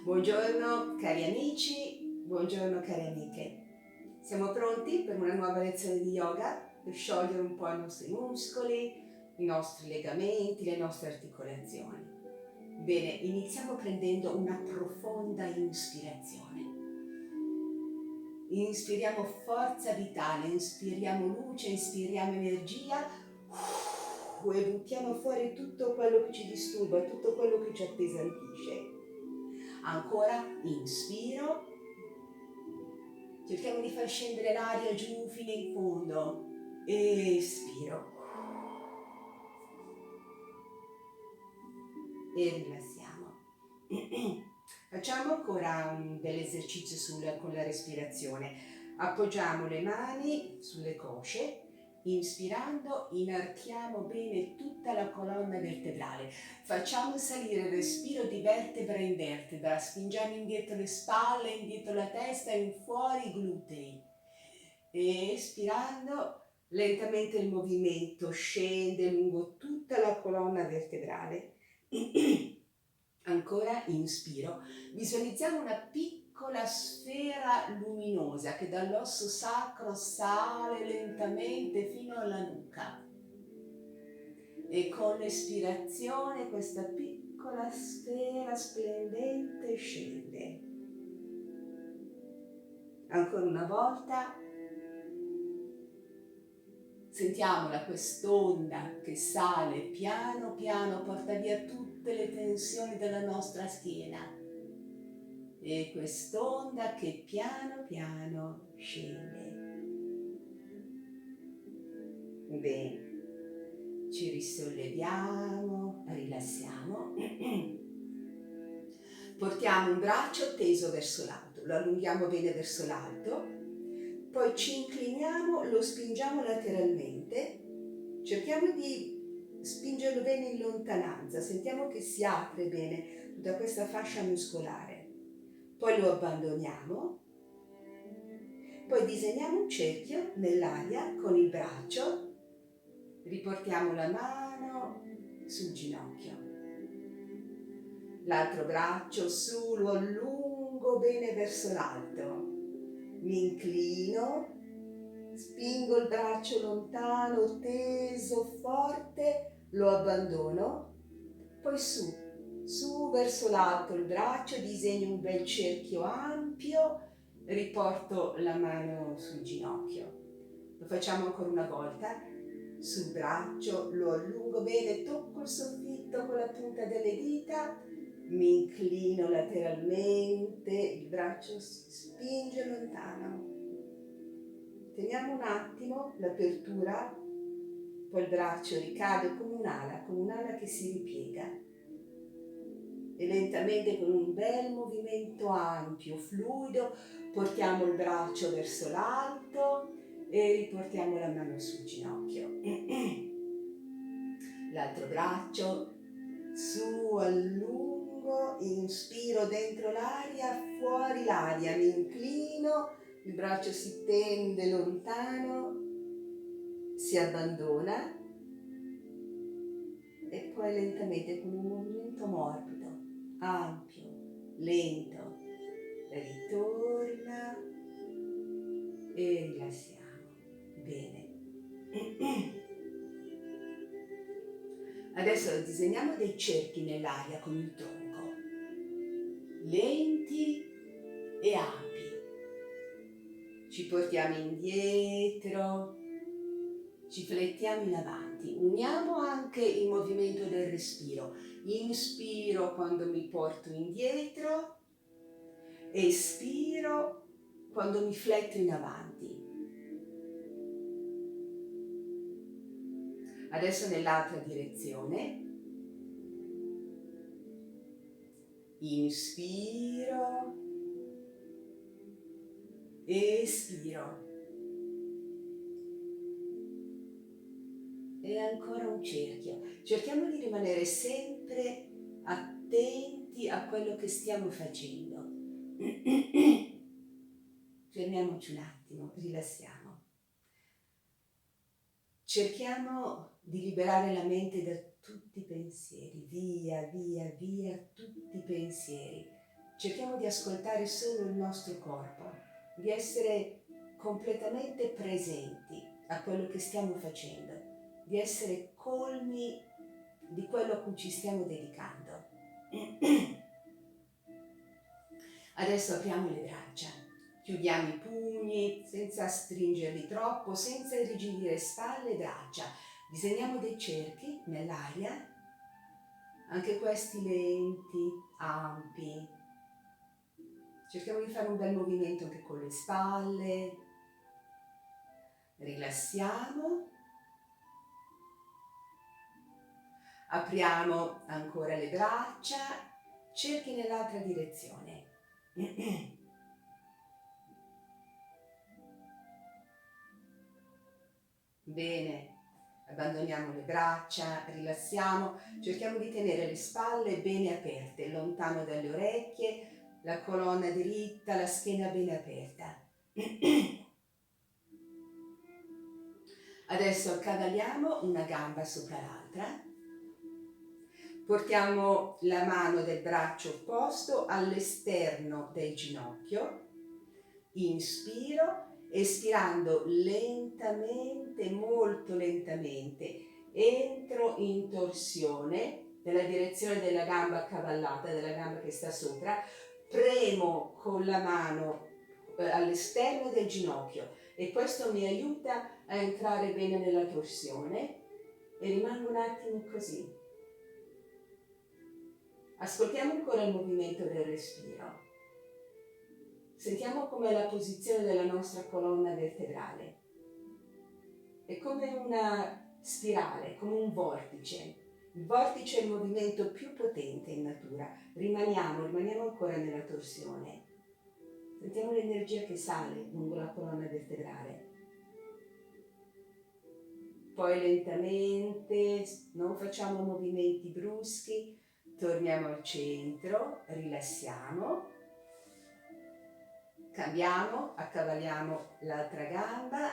Buongiorno cari amici, buongiorno cari amiche. Siamo pronti per una nuova lezione di yoga per sciogliere un po' i nostri muscoli, i nostri legamenti, le nostre articolazioni. Bene, iniziamo prendendo una profonda ispirazione. Inspiriamo forza vitale, inspiriamo luce, inspiriamo energia e buttiamo fuori tutto quello che ci disturba, tutto quello che ci appesantisce. Ancora, inspiro, cerchiamo di far scendere l'aria giù fino in fondo, espiro e rilassiamo. Facciamo ancora un bel esercizio con la respirazione. Appoggiamo le mani sulle cosce. Inspirando, inarchiamo bene tutta la colonna vertebrale. Facciamo salire il respiro di vertebra in vertebra. Spingiamo indietro le spalle, indietro la testa e in fuori i glutei. E espirando, lentamente il movimento scende lungo tutta la colonna vertebrale. Ancora inspiro. Visualizziamo una piccola sfera luminosa che dall'osso sacro sale lentamente fino alla nuca e con l'espirazione questa piccola sfera splendente scende. Ancora una volta sentiamola quest'onda che sale piano piano, porta via tutte le tensioni della nostra schiena. E quest'onda che piano piano scende. Bene, ci risolleviamo, rilassiamo. Portiamo un braccio teso verso l'alto, lo allunghiamo bene verso l'alto, poi ci incliniamo, lo spingiamo lateralmente, cerchiamo di spingerlo bene in lontananza, sentiamo che si apre bene tutta questa fascia muscolare. Poi lo abbandoniamo, poi disegniamo un cerchio nell'aria con il braccio, riportiamo la mano sul ginocchio, l'altro braccio su, lo allungo bene verso l'alto, mi inclino, spingo il braccio lontano, teso, forte, lo abbandono, poi su verso l'alto il braccio, disegno un bel cerchio ampio, riporto la mano sul ginocchio. Lo facciamo ancora una volta, sul braccio, lo allungo bene, tocco il soffitto con la punta delle dita, mi inclino lateralmente, il braccio si spinge lontano. Teniamo un attimo l'apertura, poi il braccio ricade come un'ala che si ripiega. E lentamente con un bel movimento ampio, fluido, portiamo il braccio verso l'alto e riportiamo la mano sul ginocchio. L'altro braccio su, allungo, inspiro dentro l'aria, fuori l'aria, mi inclino, il braccio si tende lontano, si abbandona e poi lentamente con un movimento morbido, ampio, lento, ritorna e rilassiamo. Bene. Adesso disegniamo dei cerchi nell'aria con il tronco, lenti e ampi. Ci portiamo indietro, ci flettiamo in avanti. Uniamo anche il movimento del respiro. Inspiro quando mi porto indietro, espiro quando mi fletto in avanti. Adesso nell'altra direzione. Inspiro, espiro. E ancora un cerchio. Cerchiamo di rimanere sempre attenti a quello che stiamo facendo. Fermiamoci un attimo, rilassiamo. Cerchiamo di liberare la mente da tutti i pensieri, via, via, via, tutti i pensieri. cerchiamo di ascoltare solo il nostro corpo, di essere completamente presenti a quello che stiamo facendo, di essere colmi di quello a cui ci stiamo dedicando. Adesso apriamo le braccia, chiudiamo i pugni senza stringerli troppo, senza irrigidire spalle e braccia. Disegniamo dei cerchi nell'aria, anche questi lenti, ampi. Cerchiamo di fare un bel movimento anche con le spalle. Rilassiamo. Apriamo ancora le braccia, cerchi nell'altra direzione. Bene, abbandoniamo le braccia, rilassiamo, cerchiamo di tenere le spalle bene aperte, lontano dalle orecchie, la colonna dritta, la schiena bene aperta. Adesso accavaliamo una gamba sopra l'altra. Portiamo la mano del braccio opposto all'esterno del ginocchio. Inspiro, espirando lentamente, molto lentamente. Entro in torsione nella direzione della gamba accavallata, della gamba che sta sopra. Premo con la mano all'esterno del ginocchio e questo mi aiuta a entrare bene nella torsione e rimango un attimo così. Ascoltiamo ancora il movimento del respiro. Sentiamo com'è la posizione della nostra colonna vertebrale. È come una spirale, come un vortice. Il vortice è il movimento più potente in natura. Rimaniamo ancora nella torsione. Sentiamo l'energia che sale lungo la colonna vertebrale. Poi lentamente, non facciamo movimenti bruschi, torniamo al centro, rilassiamo, cambiamo, accavaliamo l'altra gamba,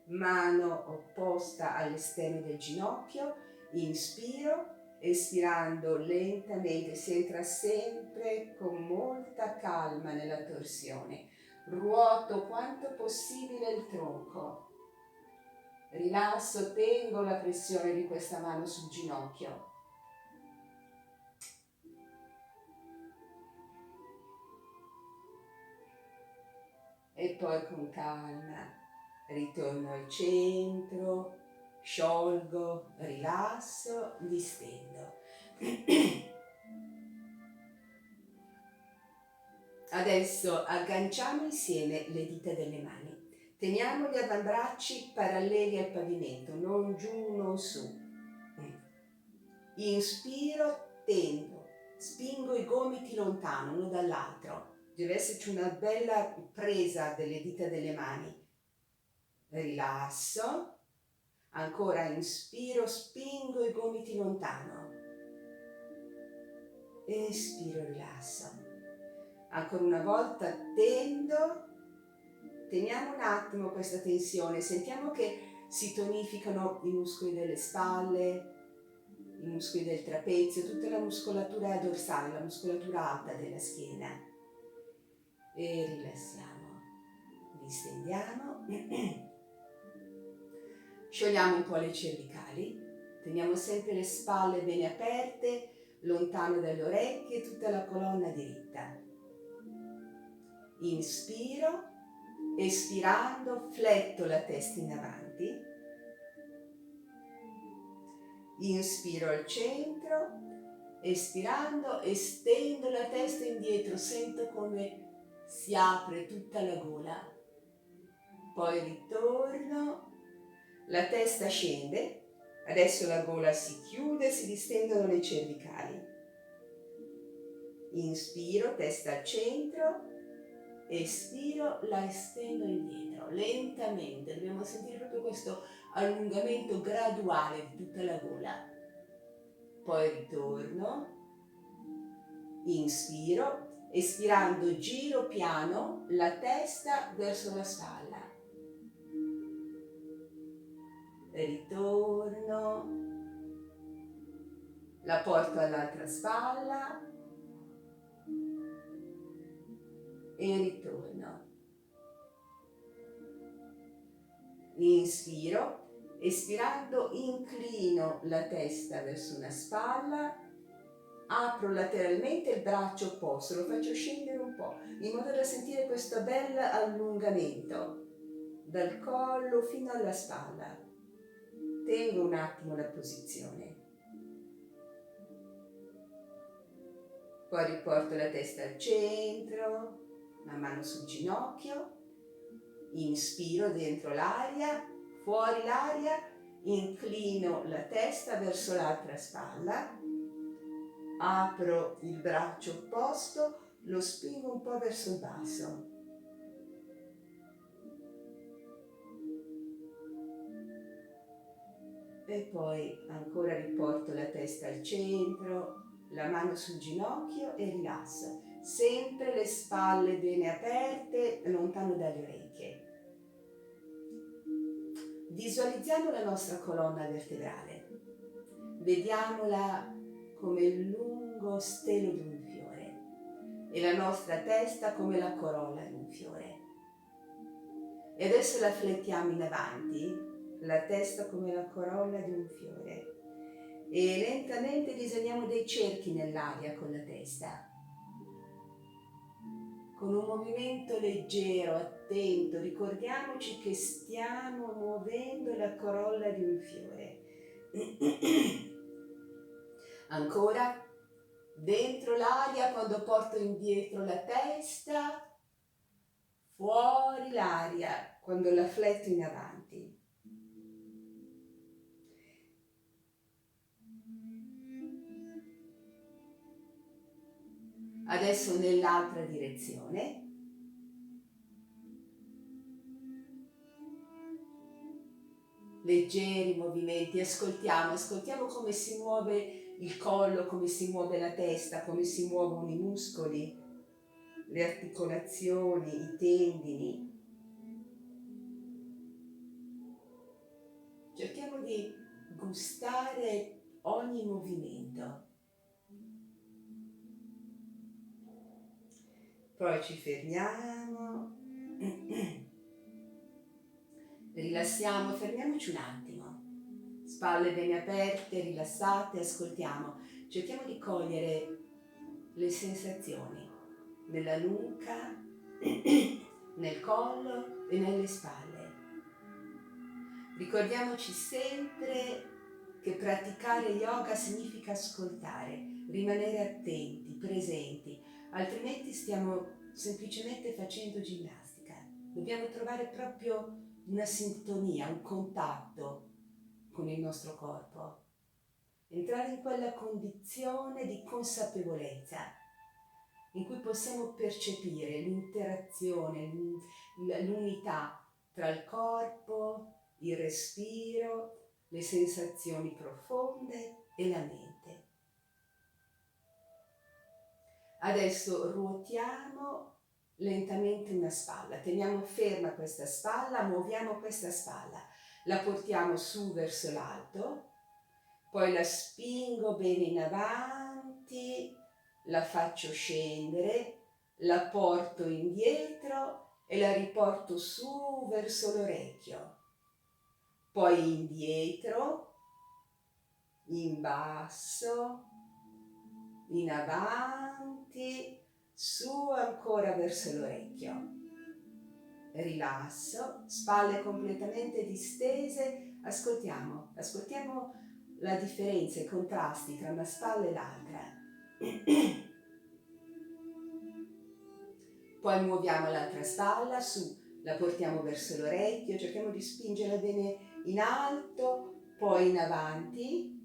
mano opposta all'esterno del ginocchio, inspiro, espirando lentamente, si entra sempre con molta calma nella torsione, ruoto quanto possibile il tronco. Rilasso, tengo la pressione di questa mano sul ginocchio. E poi con calma ritorno al centro, sciolgo, rilasso, distendo. Adesso agganciamo insieme le dita delle mani. Teniamo gli avambracci paralleli al pavimento, non giù, non su. Inspiro, tendo, spingo i gomiti lontano, uno dall'altro. Deve esserci una bella presa delle dita delle mani. Rilasso. Ancora inspiro, spingo i gomiti lontano. Espiro, rilasso. Ancora una volta tendo. Teniamo un attimo questa tensione, sentiamo che si tonificano i muscoli delle spalle, i muscoli del trapezio, tutta la muscolatura dorsale, la muscolatura alta della schiena. E rilassiamo, distendiamo, sciogliamo un po' le cervicali, teniamo sempre le spalle bene aperte, lontano dalle orecchie, tutta la colonna diritta. Inspiro. Espirando, fletto la testa in avanti. Inspiro al centro, espirando, estendo la testa indietro, sento come si apre tutta la gola. Poi ritorno, la testa scende, adesso la gola si chiude, si distendono le cervicali. Inspiro, testa al centro. Espiro, la estendo indietro, lentamente, dobbiamo sentire proprio questo allungamento graduale di tutta la gola. Poi ritorno, inspiro, espirando giro piano la testa verso la spalla. Ritorno, la porto all'altra spalla, e ritorno. Inspiro, espirando inclino la testa verso una spalla, apro lateralmente il braccio opposto, lo faccio scendere un po', in modo da sentire questo bel allungamento dal collo fino alla spalla. Tengo un attimo la posizione. Poi riporto la testa al centro, la mano sul ginocchio, inspiro dentro l'aria, fuori l'aria, inclino la testa verso l'altra spalla, apro il braccio opposto, lo spingo un po' verso il basso. E poi ancora riporto la testa al centro, la mano sul ginocchio e rilasso. Sempre le spalle bene aperte, lontano dalle orecchie. Visualizziamo la nostra colonna vertebrale. Vediamola come il lungo stelo di un fiore e la nostra testa come la corolla di un fiore. E adesso la flettiamo in avanti, la testa come la corolla di un fiore, e lentamente disegniamo dei cerchi nell'aria con la testa, con un movimento leggero, attento. Ricordiamoci che stiamo muovendo la corolla di un fiore. Ancora, dentro l'aria quando porto indietro la testa, fuori l'aria quando la fletto in avanti. Adesso nell'altra direzione. Leggeri movimenti, ascoltiamo come si muove il collo, come si muove la testa, come si muovono i muscoli, le articolazioni, i tendini. Cerchiamo di gustare ogni movimento. Poi ci fermiamo, rilassiamo, fermiamoci un attimo, spalle bene aperte, rilassate, ascoltiamo, cerchiamo di cogliere le sensazioni nella nuca, nel collo e nelle spalle. Ricordiamoci sempre che praticare yoga significa ascoltare, rimanere attenti, presenti, altrimenti stiamo semplicemente facendo ginnastica. Dobbiamo trovare proprio una sintonia, un contatto con il nostro corpo. Entrare in quella condizione di consapevolezza in cui possiamo percepire l'interazione, l'unità tra il corpo, il respiro, le sensazioni profonde e la mente. Adesso ruotiamo lentamente una spalla, teniamo ferma questa spalla, muoviamo questa spalla, la portiamo su verso l'alto, poi la spingo bene in avanti, la faccio scendere, la porto indietro e la riporto su verso l'orecchio, poi indietro, in basso, in avanti, su ancora verso l'orecchio. Rilasso, spalle completamente distese, ascoltiamo la differenza, i contrasti tra una spalla e l'altra. Poi muoviamo l'altra spalla su, la portiamo verso l'orecchio, cerchiamo di spingerla bene in alto, poi in avanti,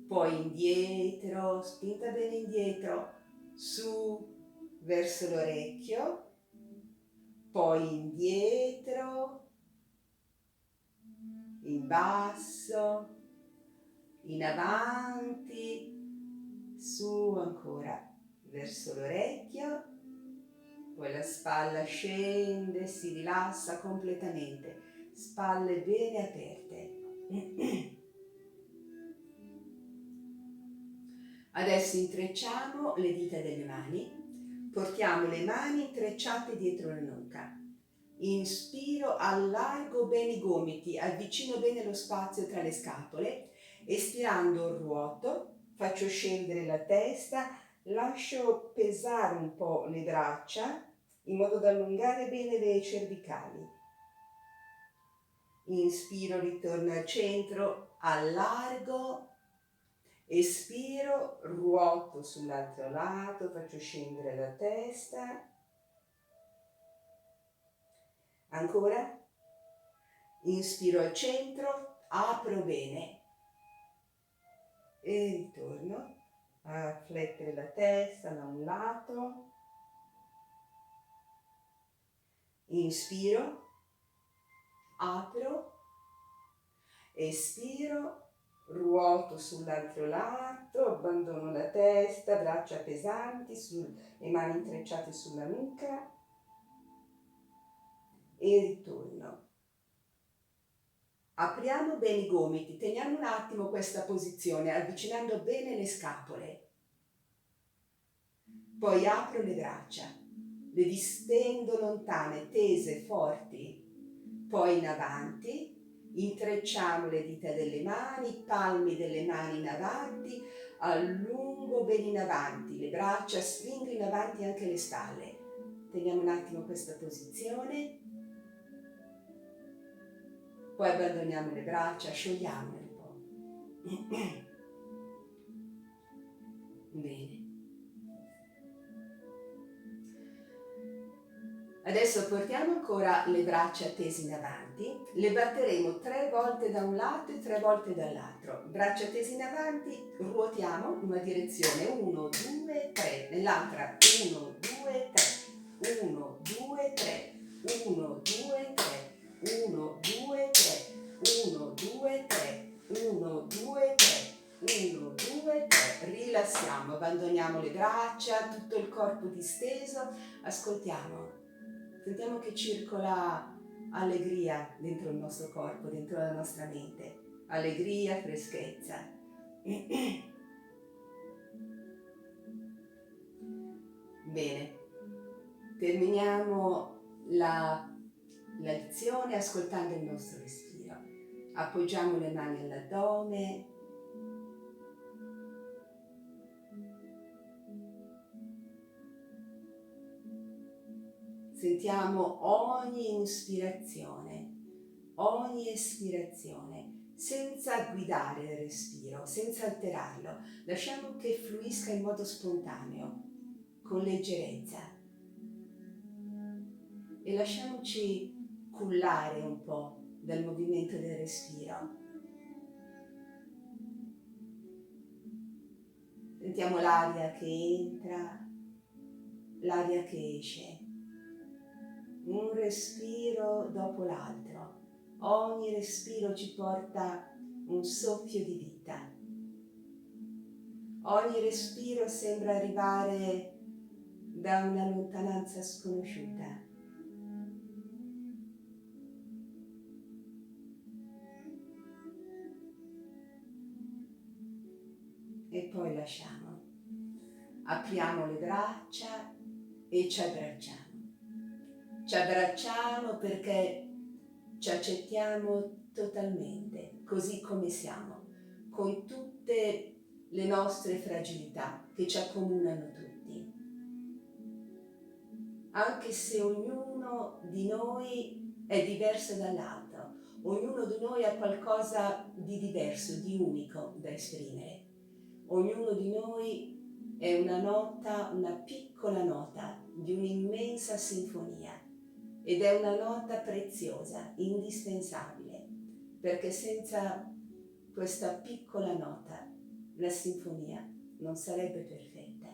poi indietro, spinta bene indietro, su verso l'orecchio, poi indietro, in basso, in avanti, su ancora verso l'orecchio, poi la spalla scende, si rilassa completamente, spalle bene aperte. Adesso intrecciamo le dita delle mani, Portiamo le mani intrecciate dietro la nuca. Inspiro, allargo bene i gomiti, avvicino bene lo spazio tra le scapole. Espirando ruoto, faccio scendere la testa, lascio pesare un po' le braccia in modo da allungare bene le cervicali. Inspiro, ritorno al centro, allargo. Espiro, ruoto sull'altro lato, faccio scendere la testa. Ancora. Inspiro al centro, apro bene e ritorno a flettere la testa da un lato. Inspiro, apro, espiro, ruoto sull'altro lato, abbandono la testa, braccia pesanti, le mani intrecciate sulla nuca e ritorno. Apriamo bene i gomiti, teniamo un attimo questa posizione, avvicinando bene le scapole. Poi apro le braccia, le distendo lontane, tese, forti. Poi in avanti, intrecciamo le dita delle mani, palmi delle mani in avanti, allungo bene in avanti, le braccia, stringo in avanti anche le spalle. Teniamo un attimo questa posizione. Poi abbandoniamo le braccia, sciogliamole un po'. Bene. Adesso portiamo ancora le braccia tese in avanti, le batteremo 3 volte da un lato e 3 volte dall'altro. Braccia tese in avanti, ruotiamo in una direzione, 1, 2, 3, nell'altra, 1, 2, 3, 1, 2, 3, 1, 2, 3, 1, 2, 3, 1, 2, 3, 1, 2, 3, 1, 2, 3, rilassiamo, abbandoniamo le braccia, tutto il corpo disteso, ascoltiamo. Sentiamo che circola allegria dentro il nostro corpo, dentro la nostra mente. Allegria, freschezza. Bene, terminiamo la lezione ascoltando il nostro respiro. Appoggiamo le mani all'addome. Sentiamo ogni ispirazione, ogni espirazione, senza guidare il respiro, senza alterarlo. Lasciamo che fluisca in modo spontaneo, con leggerezza. E lasciamoci cullare un po' dal movimento del respiro. Sentiamo l'aria che entra, l'aria che esce. Un respiro dopo l'altro. Ogni respiro ci porta un soffio di vita. Ogni respiro sembra arrivare da una lontananza sconosciuta. E poi lasciamo. Apriamo le braccia e ci abbracciamo. Ci abbracciamo perché ci accettiamo totalmente, così come siamo, con tutte le nostre fragilità che ci accomunano tutti. Anche se ognuno di noi è diverso dall'altro, ognuno di noi ha qualcosa di diverso, di unico da esprimere. Ognuno di noi è una nota, una piccola nota di un'immensa sinfonia. Ed è una nota preziosa, indispensabile, perché senza questa piccola nota la sinfonia non sarebbe perfetta.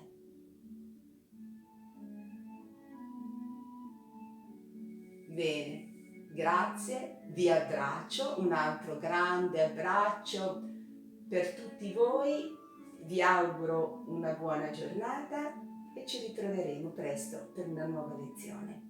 Bene, grazie, vi abbraccio, un altro grande abbraccio per tutti voi, vi auguro una buona giornata e ci ritroveremo presto per una nuova lezione.